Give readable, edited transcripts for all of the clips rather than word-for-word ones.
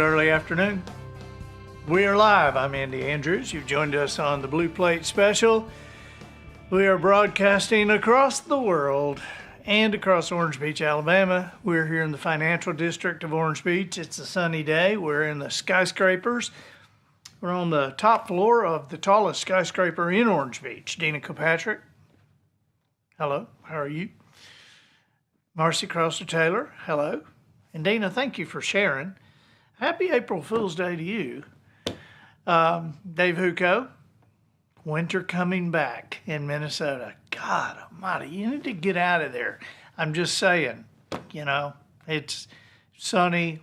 early afternoon. We are live. I'm Andy Andrews. You've joined us on the Blue Plate Special. We are broadcasting across the world and across Orange Beach, Alabama. We're here in the financial district of Orange Beach. It's a sunny day. We're in the skyscrapers. We're on the top floor of the tallest skyscraper in Orange Beach. Dina Kilpatrick. Hello. How are you? Marcy Crosser-Taylor. Hello. And Dina, thank you for sharing. Happy April Fool's Day to you. Dave Huco, winter coming back in Minnesota. God almighty, you need to get out of there. I'm just saying, it's sunny,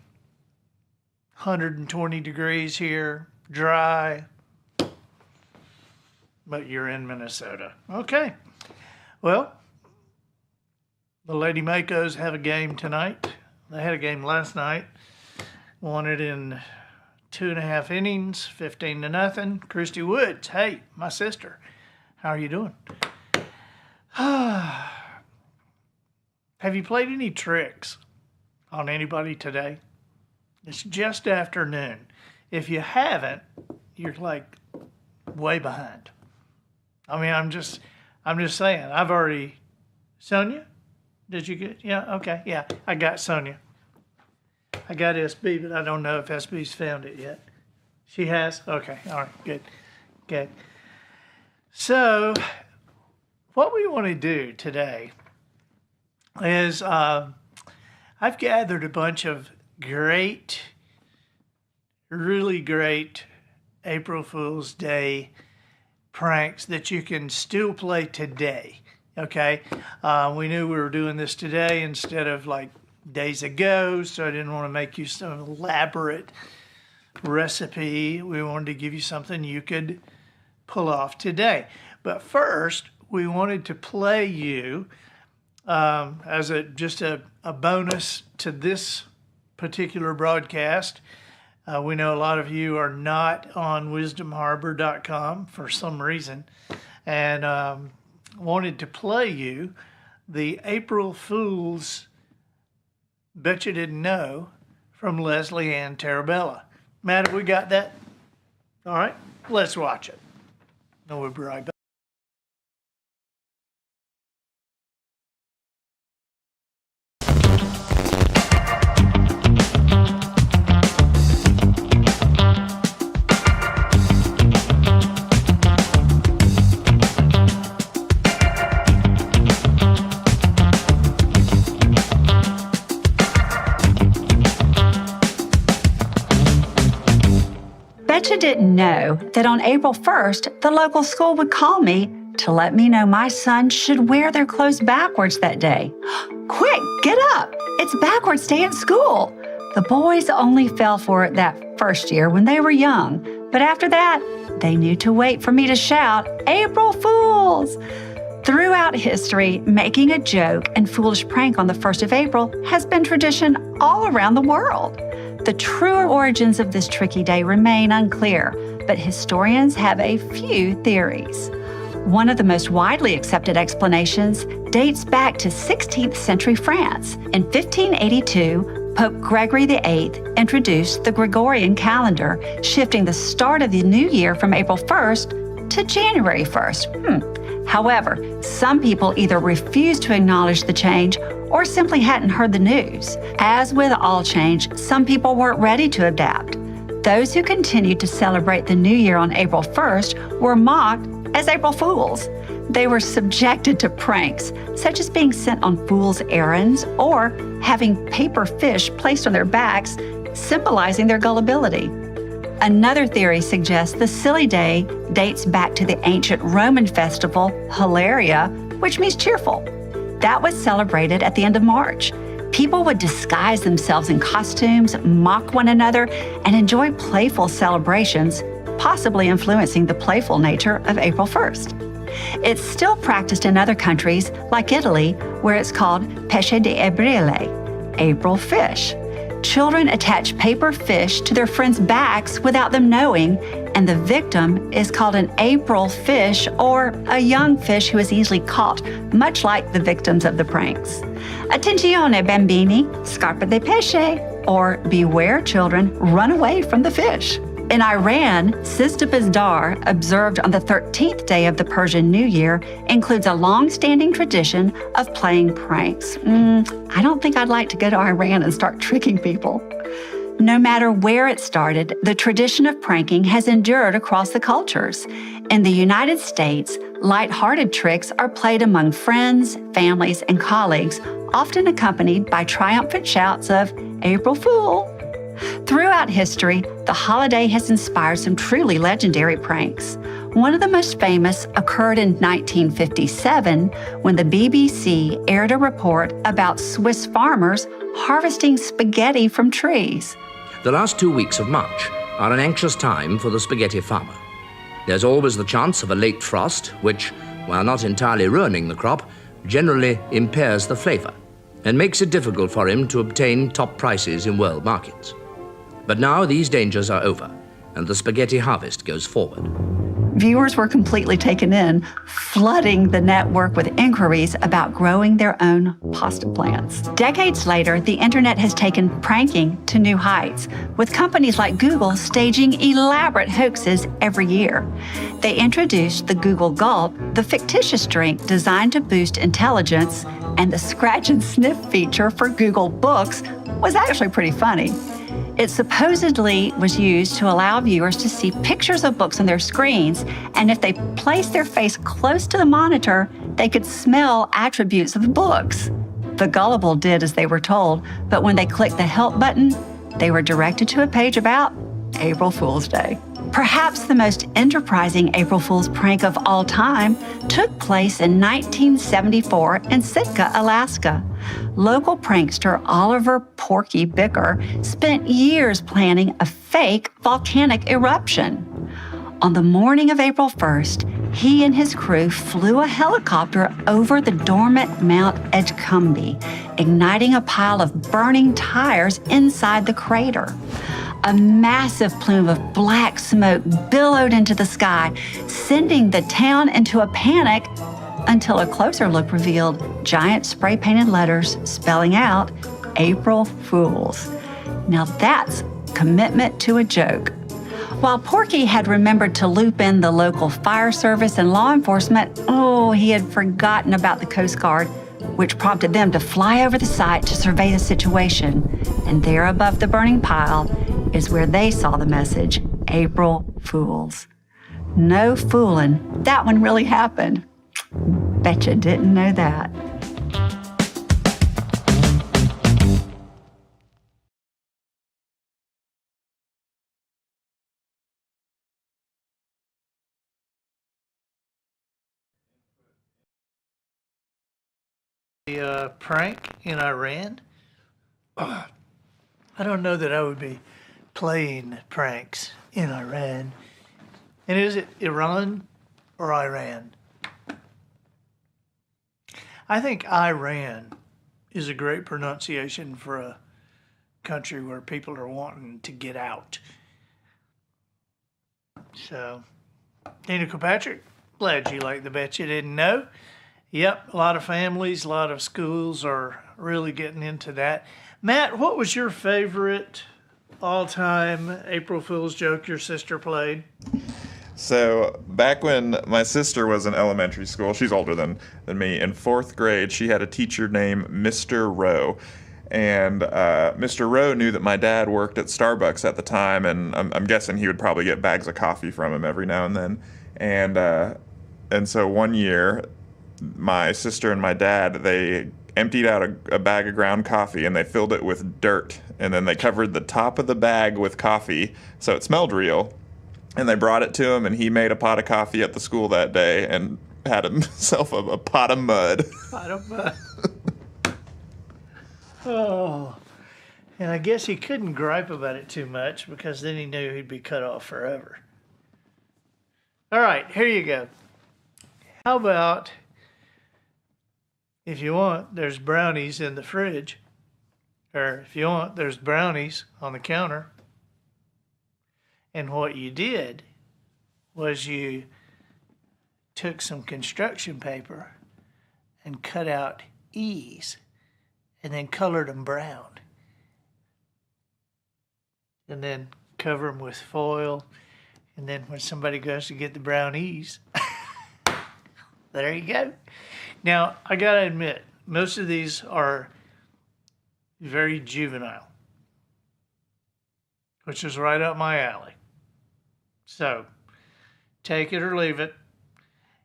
120 degrees here, dry, but you're in Minnesota. Okay. Well, the Lady Makos have a game tonight. They had a game last night. Won it in 2.5 innings, 15-0. Christy Woods, hey, my sister, how are you doing? Have you played any tricks on anybody today? It's just afternoon. If you haven't, you're like way behind. I mean, I'm just saying. I've already. Sonia, did you get? Yeah, okay, yeah. I got Sonia. I got SB, but I don't know if SB's found it yet. She has? Okay, all right, good, good. So, what we want to do today is I've gathered a bunch of great, really great April Fool's Day pranks that you can still play today, okay? We knew we were doing this today instead of like days ago, so I didn't want to make you some elaborate recipe. We wanted to give you something you could pull off today. But first, we wanted to play you as just a bonus to this particular broadcast. We know a lot of you are not on wisdomharbor.com for some reason, and wanted to play you the April Fool's Bet You Didn't Know from Leslie Ann Tarabella. Matt, have we got that? All right, let's watch it. No, we'll be right back. Bet you didn't know that on April 1st, the local school would call me to let me know my son should wear their clothes backwards that day. Quick, get up! It's backwards day at school. The boys only fell for it that first year when they were young, but after that, they knew to wait for me to shout, April Fools! Throughout history, making a joke and foolish prank on the 1st of April has been tradition all around the world. The true origins of this tricky day remain unclear, but historians have a few theories. One of the most widely accepted explanations dates back to 16th century France. In 1582, Pope Gregory VIII introduced the Gregorian calendar, shifting the start of the new year from April 1st to January 1st. However, some people either refused to acknowledge the change or simply hadn't heard the news. As with all change, some people weren't ready to adapt. Those who continued to celebrate the new year on April 1st were mocked as April Fools. They were subjected to pranks, such as being sent on fool's errands or having paper fish placed on their backs, symbolizing their gullibility. Another theory suggests the silly day dates back to the ancient Roman festival, Hilaria, which means cheerful. That was celebrated at the end of March. People would disguise themselves in costumes, mock one another, and enjoy playful celebrations, possibly influencing the playful nature of April 1st. It's still practiced in other countries, like Italy, where it's called Pesce di Aprile, April fish. Children attach paper fish to their friends' backs without them knowing, and the victim is called an April fish or a young fish who is easily caught, much like the victims of the pranks. Attenzione, bambini, scarpa di pesce. or beware children, run away from the fish. In Iran, Sistapaz Dar, observed on the 13th day of the Persian New Year, includes a long-standing tradition of playing pranks. I don't think I'd like to go to Iran and start tricking people. No matter where it started, the tradition of pranking has endured across the cultures. In the United States, light-hearted tricks are played among friends, families, and colleagues, often accompanied by triumphant shouts of "April Fool!" Throughout history, the holiday has inspired some truly legendary pranks. One of the most famous occurred in 1957 when the BBC aired a report about Swiss farmers harvesting spaghetti from trees. The last 2 weeks of March are an anxious time for the spaghetti farmer. There's always the chance of a late frost, which, while not entirely ruining the crop, generally impairs the flavor and makes it difficult for him to obtain top prices in world markets. But now these dangers are over, and the spaghetti harvest goes forward. Viewers were completely taken in, flooding the network with inquiries about growing their own pasta plants. Decades later, the internet has taken pranking to new heights, with companies like Google staging elaborate hoaxes every year. They introduced the Google Gulp, the fictitious drink designed to boost intelligence, and the scratch and sniff feature for Google Books was actually pretty funny. It supposedly was used to allow viewers to see pictures of books on their screens, and if they placed their face close to the monitor, they could smell attributes of the books. The gullible did as they were told, but when they clicked the help button, they were directed to a page about April Fool's Day. Perhaps the most enterprising April Fool's prank of all time took place in 1974 in Sitka, Alaska. Local prankster Oliver "Porky" Bicker spent years planning a fake volcanic eruption. On the morning of April 1st, he and his crew flew a helicopter over the dormant Mount Edgecumbe, igniting a pile of burning tires inside the crater. A massive plume of black smoke billowed into the sky, sending the town into a panic until a closer look revealed giant spray-painted letters spelling out April Fools. Now that's commitment to a joke. While Porky had remembered to loop in the local fire service and law enforcement, he had forgotten about the Coast Guard, which prompted them to fly over the site to survey the situation. And there above the burning pile is where they saw the message, April Fools. No fooling, that one really happened. Betcha didn't know that. The prank in Iran? I don't know that I would be playing pranks in Iran. And is it Iran or Iran? I think Iran is a great pronunciation for a country where people are wanting to get out. So, Dana Kilpatrick, glad you like the Bet You Didn't Know. Yep, a lot of families, a lot of schools are really getting into that. Matt, what was your favorite all-time April Fool's joke your sister played? So back when my sister was in elementary school, she's older than me, in 4th grade, she had a teacher named Mr. Rowe. And Mr. Rowe knew that my dad worked at Starbucks at the time, and I'm guessing he would probably get bags of coffee from him every now and then. And so one year, my sister and my dad, they emptied out a bag of ground coffee and they filled it with dirt, and then they covered the top of the bag with coffee so it smelled real, and they brought it to him, and he made a pot of coffee at the school that day and had himself a pot of mud. Pot of mud. Oh, and I guess he couldn't gripe about it too much because then he knew he'd be cut off forever. All right, here you go. How about, if you want, there's brownies in the fridge. Or if you want, there's brownies on the counter. And what you did was you took some construction paper and cut out E's and then colored them brown. and then cover them with foil. And then when somebody goes to get the brownies, there you go. Now, I gotta admit, most of these are very juvenile, which is right up my alley. So, take it or leave it.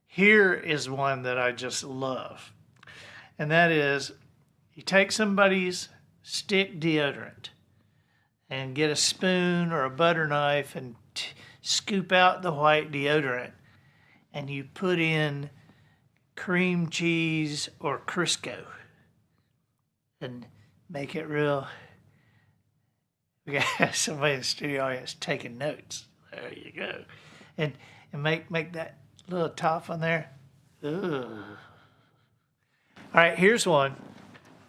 Here is one that I just love. And that is, you take somebody's stick deodorant and get a spoon or a butter knife and scoop out the white deodorant, and you put in cream cheese or Crisco and make it real. We got somebody in the studio audience taking notes. There you go. And make that little top on there. Ugh. All right, here's one.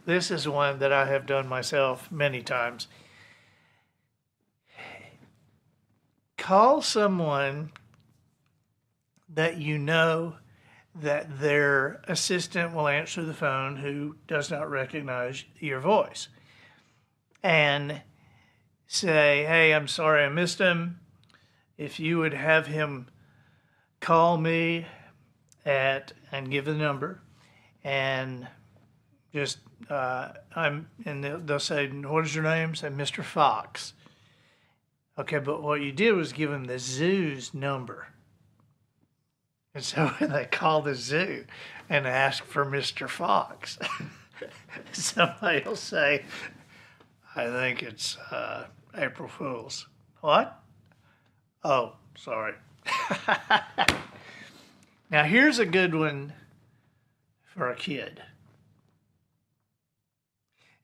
This is one that I have done myself many times. Call someone that you know that their assistant will answer the phone who does not recognize your voice. And say, hey, I'm sorry I missed him. If you would have him call me and give the number, and just, and they'll say, what is your name? Say, Mr. Fox. Okay, but what you did was give him the zoo's number. And so when they call the zoo and ask for Mr. Fox, somebody will say, I think it's April Fool's. What? Oh, sorry. Now here's a good one for a kid.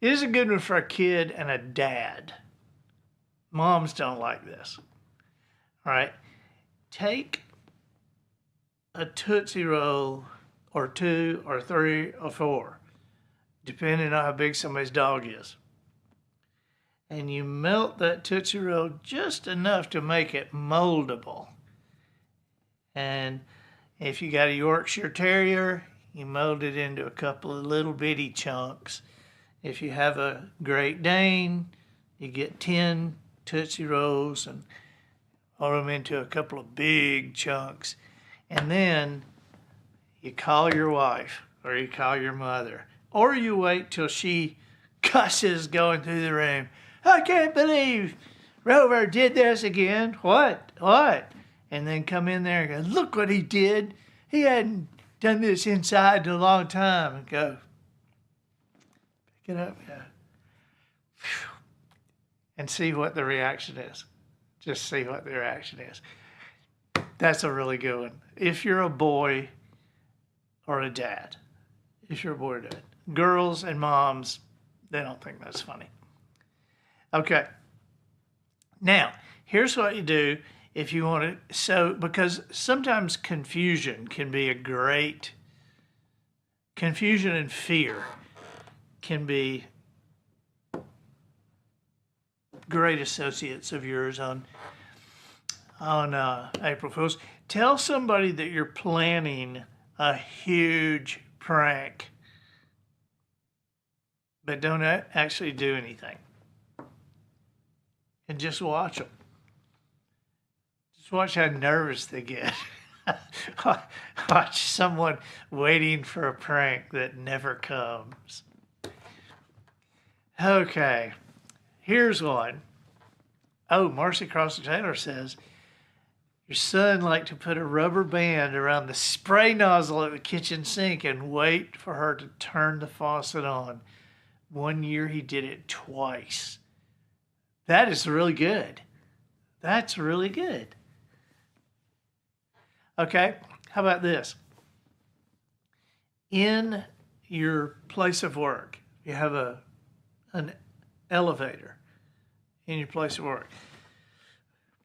It is a good one for a kid and a dad. Moms don't like this. All right. Take a Tootsie Roll or 2 or 3 or 4, depending on how big somebody's dog is. And you melt that Tootsie Roll just enough to make it moldable. And if you got a Yorkshire Terrier, you mold it into a couple of little bitty chunks. If you have a Great Dane, you get 10 Tootsie Rolls and roll them into a couple of big chunks. And then you call your wife or you call your mother, or you wait till she cusses going through the room. I can't believe Rover did this again. What? And then come in there and go, look what he did. He hadn't done this inside in a long time. And go, pick it up. Yeah. And see what the reaction is. Just see what the reaction is. That's a really good one. If you're a boy or a dad. If you're a boy or dad. Girls and moms, they don't think that's funny. Okay. Now, here's what you do if you want to. So, because sometimes confusion can be confusion and fear can be great associates of yours on April Fool's. Tell somebody that you're planning a huge prank, but don't actually do anything. And just watch them. Just watch how nervous they get. Watch someone waiting for a prank that never comes. Okay, here's one. Oh, Marcy Crosser Taylor says, your son liked to put a rubber band around the spray nozzle at the kitchen sink and wait for her to turn the faucet on. One year he did it twice. That is really good. That's really good. Okay, how about this? In your place of work, you have an elevator in your place of work.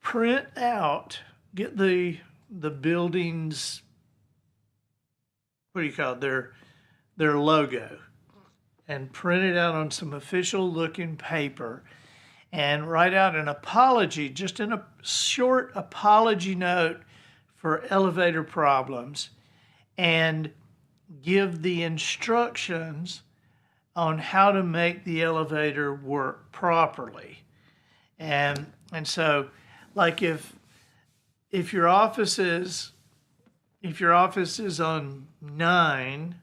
Print out, get the building's, what do you call it, their logo, and print it out on some official looking paper and write out an apology, just in a short apology note for elevator problems, and give the instructions on how to make the elevator work properly. And so, like if your office is on 9,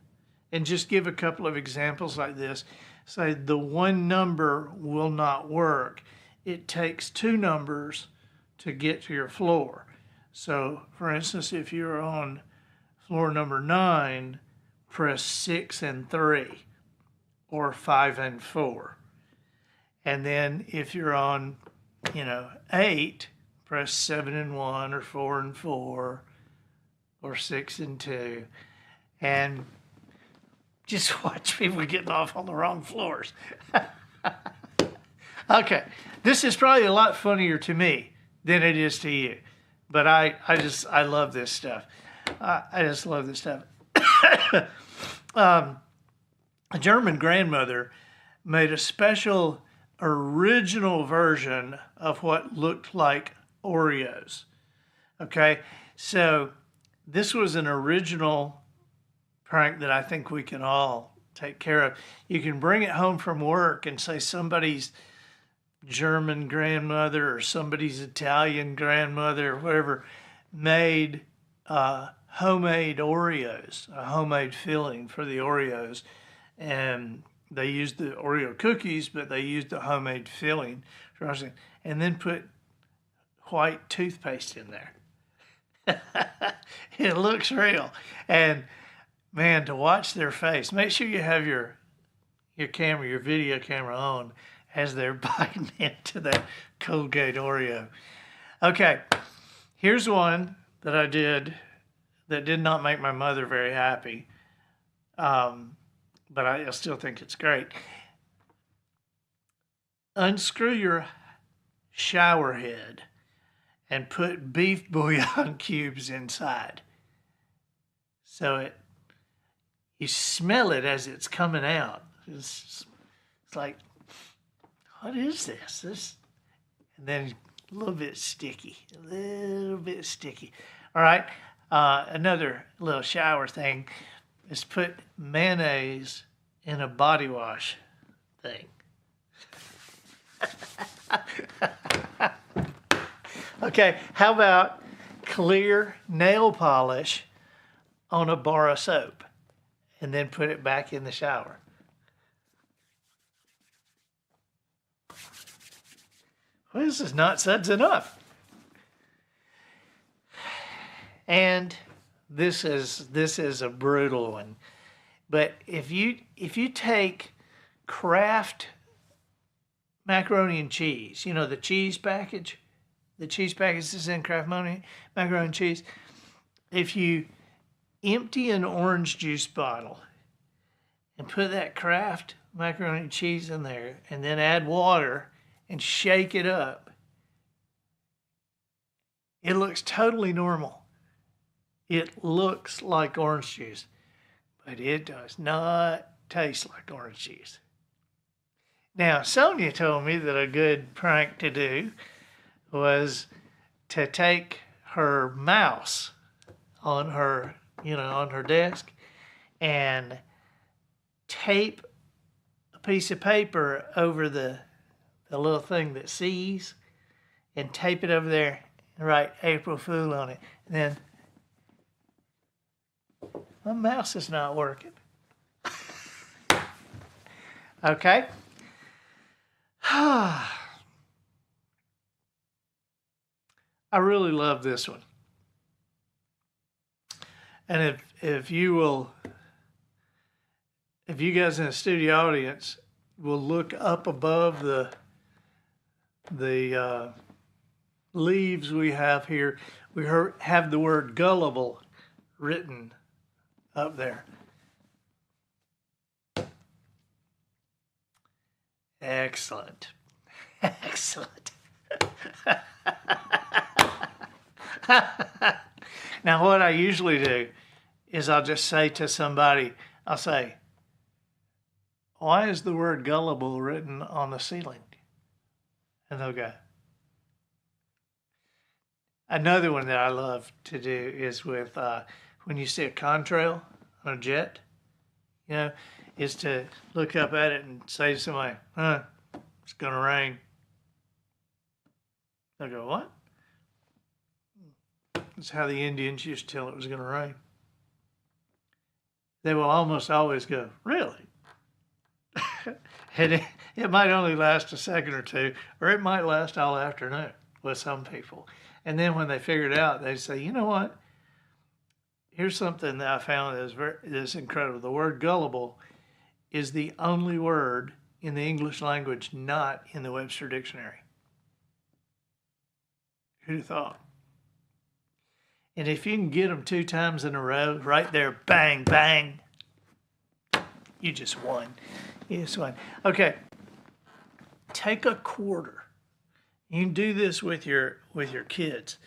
and just give a couple of examples like this, say the one number will not work. It takes 2 numbers to get to your floor. So, for instance, if you're on floor number 9, press 6 and 3, or 5 and 4. And then if you're on, 8, press 7 and 1, or 4 and 4, or 6 and 2. And just watch people getting off on the wrong floors. Okay, this is probably a lot funnier to me than it is to you. But I love this stuff. I just love this stuff. A German grandmother made a special original version of what looked like Oreos. Okay, so this was an original prank that I think we can all take care of. You can bring it home from work and say somebody's German grandmother or somebody's Italian grandmother or whatever made homemade Oreos, a homemade filling for the Oreos. And they used the Oreo cookies, but they used the homemade filling. And then put white toothpaste in there. It looks real. And man, to watch their face, make sure you have your camera, your video camera on as they're biting into that Colgate Oreo. Okay, here's one that I did that did not make my mother very happy, but I still think it's great. Unscrew your shower head and put beef bouillon cubes inside. So you smell it as it's coming out. It's like, what is this? And then a little bit sticky. All right, another little shower thing is put mayonnaise in a body wash thing. Okay, how about clear nail polish on a bar of soap and then put it back in the shower? Well, this is not suds enough. And this is a brutal one. But if you take Kraft macaroni and cheese, the cheese package, is in Kraft macaroni and cheese. If you empty an orange juice bottle and put that Kraft macaroni and cheese in there and then add water and shake it up, it looks totally normal. It looks like orange juice, but it does not taste like orange juice. Now, Sonia told me that a good prank to do was to take her mouse on her, on her desk and tape a piece of paper over the little thing that sees and tape it over there and write April Fool on it. And then my mouse is not working. Okay. I really love this one. And if you guys in the studio audience will look up above the leaves we have here, we have the word gullible written up there. Excellent. Excellent. Now, what I usually do is I'll just say to somebody, I'll say, why is the word gullible written on the ceiling? And they'll go. Another one that I love to do is with when you see a contrail on a jet, is to look up at it and say to somebody, it's going to rain. They'll go, what? That's how the Indians used to tell it was going to rain. They will almost always go, really? And it might only last a second or two, or it might last all afternoon with some people. And then when they figure it out, they say, you know what? Here's something that I found that is incredible. The word gullible is the only word in the English language not in the Webster Dictionary. Who'd have thought? And if you can get them 2 times in a row, right there, bang, bang, you just won. You just won. Okay, take a quarter. You can do this with your kids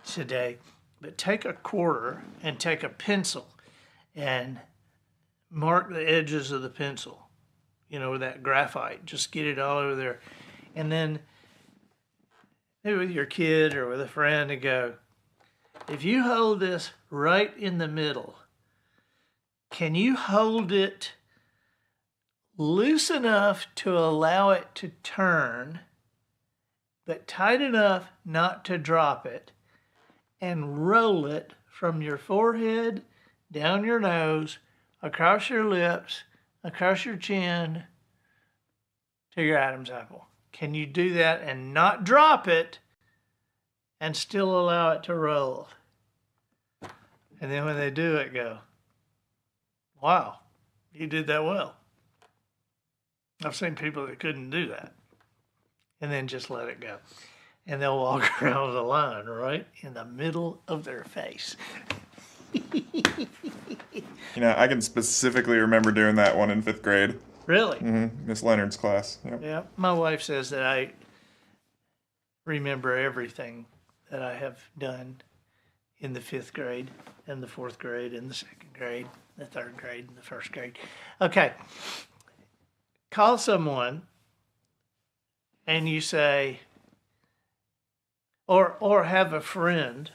today, but take a quarter and take a pencil and mark the edges of the pencil, with that graphite. Just get it all over there. And then maybe with your kid or with a friend and go, if you hold this right in the middle, can you hold it loose enough to allow it to turn, but tight enough not to drop it, and roll it from your forehead, down your nose, across your lips, across your chin, to your Adam's apple? Can you do that and not drop it and still allow it to roll? And then when they do it, go, wow, you did that well. I've seen people that couldn't do that. And then just let it go. And they'll walk around with a line right in the middle of their face. I can specifically remember doing that one in 5th grade. Really? Miss Leonard's class. Yep. Yeah. My wife says that I remember everything that I have done in the 5th grade and the 4th grade and the 2nd grade, the 3rd grade and the 1st grade. Okay. Call someone and you say, or have a friend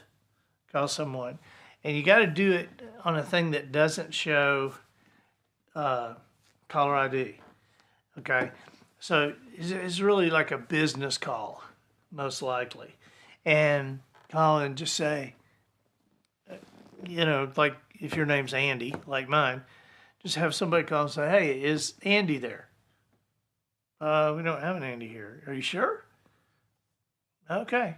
call someone, and you got to do it on a thing that doesn't show caller ID. Okay, so it's really like a business call, most likely, and call and just say, like if your name's Andy, like mine, just have somebody call and say, hey, is Andy there? We don't have an Andy here. Are you sure? Okay.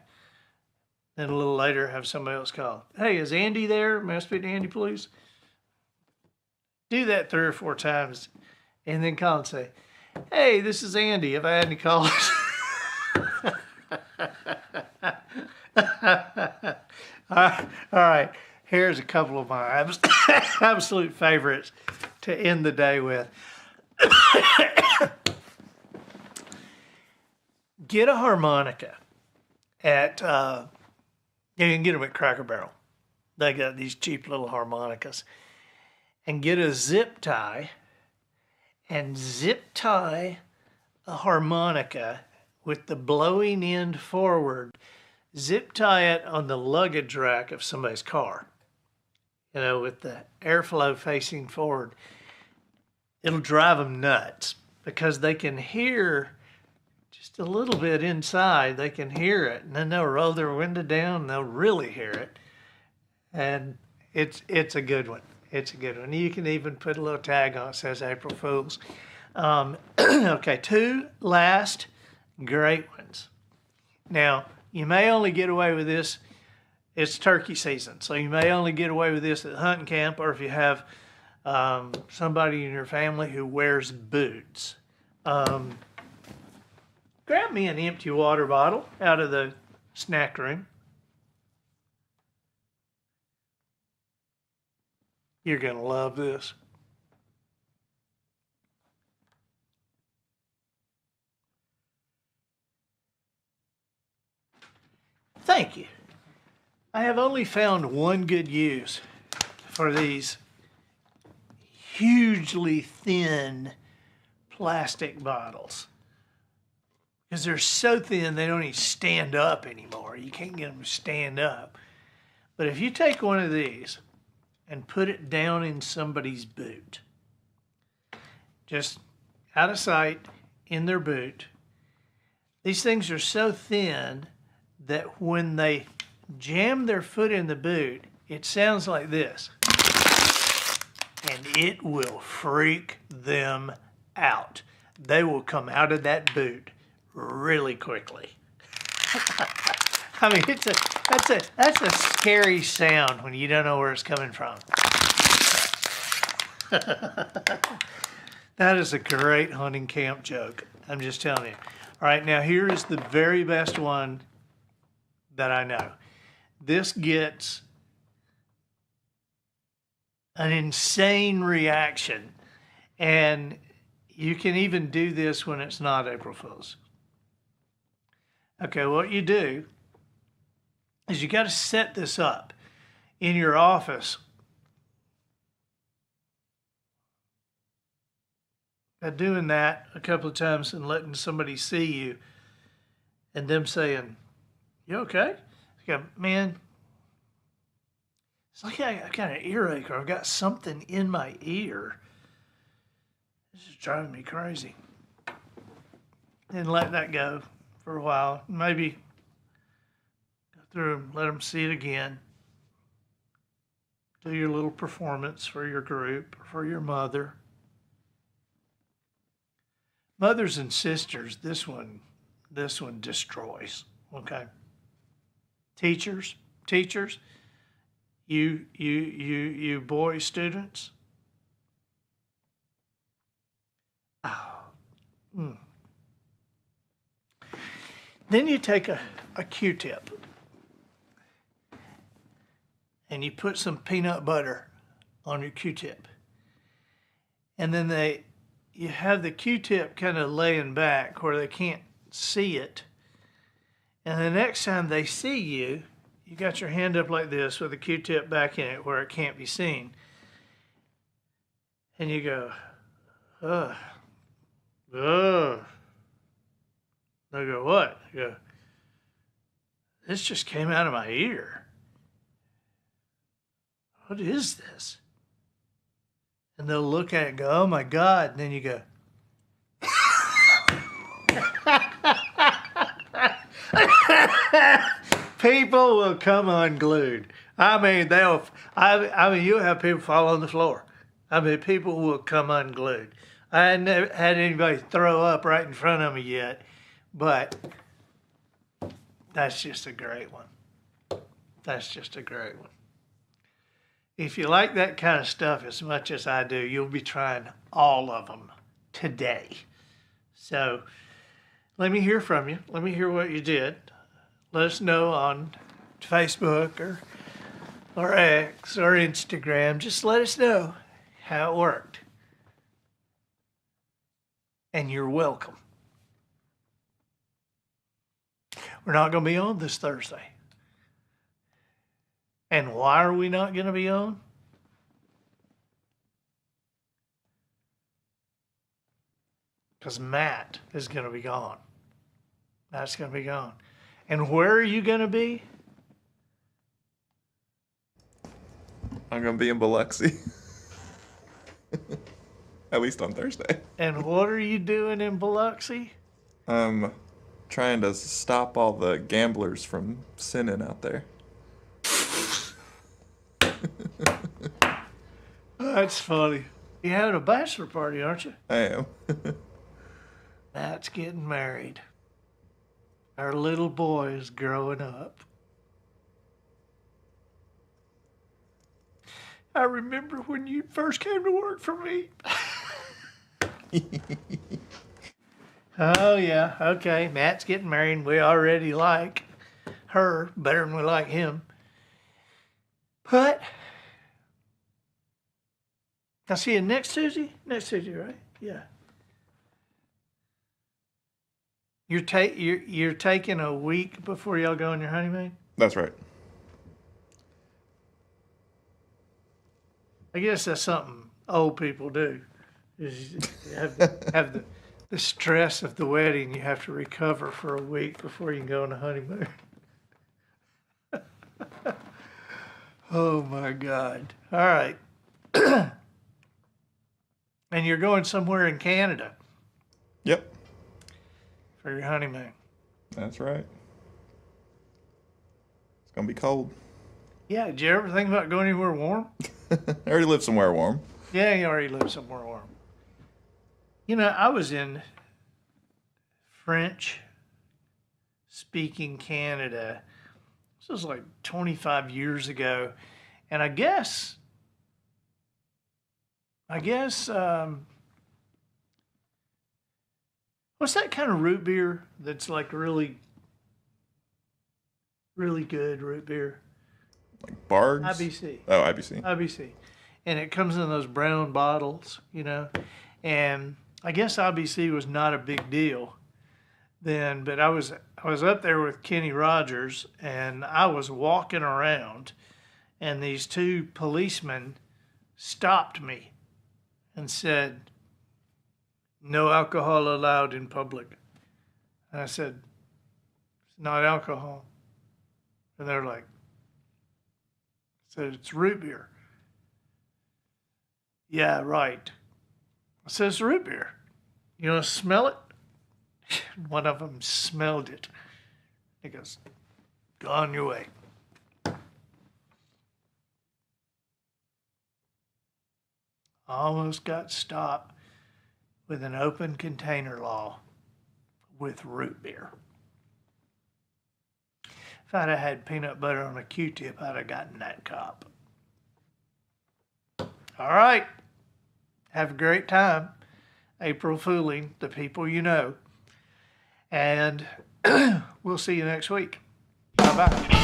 Then a little later, have somebody else call. Hey, is Andy there? May I speak to Andy, please? Do that 3 or 4 times, and then call and say, hey, this is Andy. Have I had any calls? All right. Here's a couple of my absolute favorites to end the day with. Get a harmonica at, you can get them at Cracker Barrel. They got these cheap little harmonicas. And get a zip tie and zip tie a harmonica with the blowing end forward. Zip tie it on the luggage rack of somebody's car, with the airflow facing forward. It'll drive them nuts because they can hear just a little bit inside. They can hear it, and then they'll roll their window down and they'll really hear it. And it's a good one. It's a good one. You can even put a little tag on it that says April Fools. Okay, 2 last great ones. Now, you may only get away with this. It's turkey season, so you may only get away with this at hunting camp, or if you have somebody in your family who wears boots. Grab me an empty water bottle out of the snack room. You're going to love this. Thank you. I have only found one good use for these hugely thin plastic bottles, because they're so thin they don't even stand up anymore. You can't get them to stand up. But if you take one of these and put it down in somebody's boot, just out of sight in their boot, these things are so thin that when they jam their foot in the boot, it sounds like this. And it will freak them out. They will come out of that boot really quickly. I mean, that's a scary sound when you don't know where it's coming from. That is a great hunting camp joke. I'm just telling you. All right, now here is the very best one that I know. This gets an insane reaction, and you can even do this when it's not April Fool's. Okay, what you do is you got to set this up in your office. By doing that a couple of times and letting somebody see you and them saying, "You okay?" You go, "Man, it's like I've got an earache or I've got something in my ear. This is driving me crazy." And let that go for a while. Maybe go through and let them see it again. Do your little performance for your group or for your mother. Mothers and sisters, this one destroys, okay? Teachers, you boy students. Then you take a Q-tip and you put some peanut butter on your Q-tip. And then you have the Q-tip kind of laying back where they can't see it. And the next time they see you, you got your hand up like this with the Q-tip back in it where it can't be seen. And you go, ugh, ugh. They go, "What?" You go, "This just came out of my ear. What is this?" And they'll look at it and go, "Oh my God." And then you go, people will come unglued. I mean, you'll have people fall on the floor. I mean, people will come unglued. I hadn't had anybody throw up right in front of me yet, but that's just a great one. That's just a great one. If you like that kind of stuff as much as I do, you'll be trying all of them today. So let me hear from you. Let me hear what you did. Let us know on Facebook or X or Instagram. Just let us know how it worked. And you're welcome. We're not going to be on this Thursday. And why are we not going to be on? Because Matt is going to be gone. Matt's going to be gone. And where are you going to be? I'm going to be in Biloxi. At least on Thursday. And what are you doing in Biloxi? I'm trying to stop all the gamblers from sinning out there. That's funny. You're having a bachelor party, aren't you? I am. Matt's getting married. Our little boy is growing up. I remember when you first came to work for me. Oh, yeah. Okay. Matt's getting married. We already like her better than we like him. But I'll see you next Tuesday. Next Tuesday, right? Yeah. You're taking a week before y'all go on your honeymoon? That's right. I guess that's something old people do. Is you have the stress of the wedding. You have to recover for a week before you can go on a honeymoon. Oh my God! All right, and you're going somewhere in Canada. Yep. For your honeymoon. That's right. It's gonna be cold. Yeah, did you ever think about going anywhere warm? I already live somewhere warm. Yeah, you already live somewhere warm. You know, I was in French speaking Canada. This was like 25 years ago. And I guess, what's that kind of root beer that's like really, really good root beer? Like Bards? IBC. Oh, IBC. IBC. And it comes in those brown bottles, you know. And I guess IBC was not a big deal then, but I was up there with Kenny Rogers, and I was walking around, and these two policemen stopped me and said, "No alcohol allowed in public." And I said, "It's not alcohol." And they're like, I said, "It's root beer." "Yeah, right." I said, "It's root beer. You want to smell it?" One of them smelled it. He goes, "Go on your way." Almost got stopped with an open container law with root beer. If I'd have had peanut butter on a Q-tip, I'd have gotten that cop. All right. Have a great time. April fooling the people you know. And we'll see you next week. Bye-bye.